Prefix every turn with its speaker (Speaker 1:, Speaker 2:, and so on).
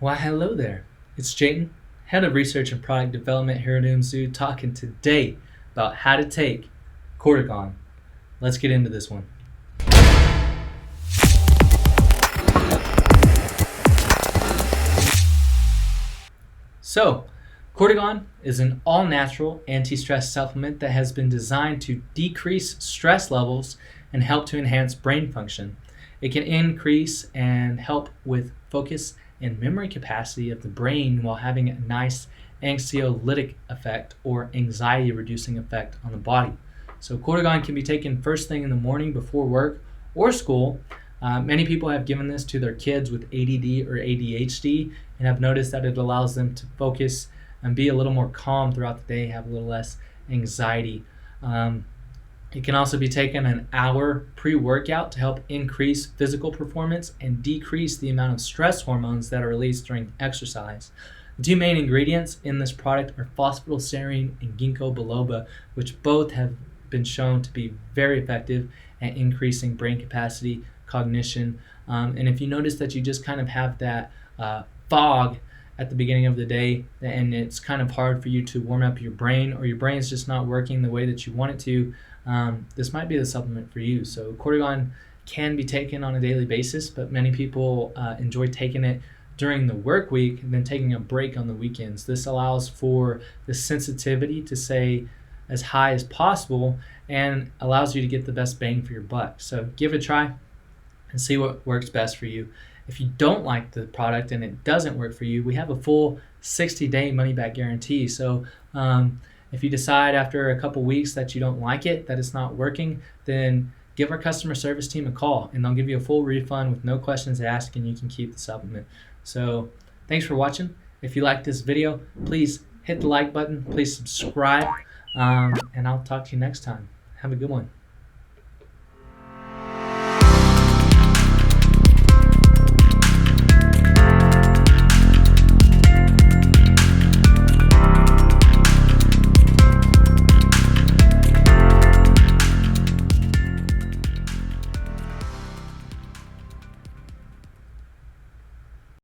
Speaker 1: Why, hello there. It's Jayton, Head of Research and Product Development here at UMZU, talking today about how to take Cortigon. Let's get into this one. So, Cortigon is an all-natural anti-stress supplement that has been designed to decrease stress levels and help to enhance brain function. It can increase and help with focus and memory capacity of the brain while having a nice anxiolytic effect or anxiety reducing effect on the body. So Cortigon can be taken first thing in the morning before work or school. Many people have given this to their kids with ADD or ADHD and have noticed that it allows them to focus and be a little more calm throughout the day, have a little less anxiety. It can also be taken an hour pre-workout to help increase physical performance and decrease the amount of stress hormones that are released during exercise. The two main ingredients in this product are phosphatidylserine and ginkgo biloba, which both have been shown to be very effective at increasing brain capacity, cognition, and if you notice that you just kind of have that fog at the beginning of the day and it's kind of hard for you to warm up your brain, or your brain's just not working the way that you want it to, this might be the supplement for you. So Cortigon can be taken on a daily basis, but many people enjoy taking it during the work week and then taking a break on the weekends. This allows for the sensitivity to stay as high as possible and allows you to get the best bang for your buck. So give it a try and see what works best for you. If you don't like the product and it doesn't work for you, we have a full 60-day money-back guarantee. So if you decide after a couple weeks that you don't like it, that it's not working, then give our customer service team a call and they'll give you a full refund with no questions asked, and you can keep the supplement. So thanks for watching. If you like this video, please hit the like button, please subscribe, and I'll talk to you next time. Have a good one.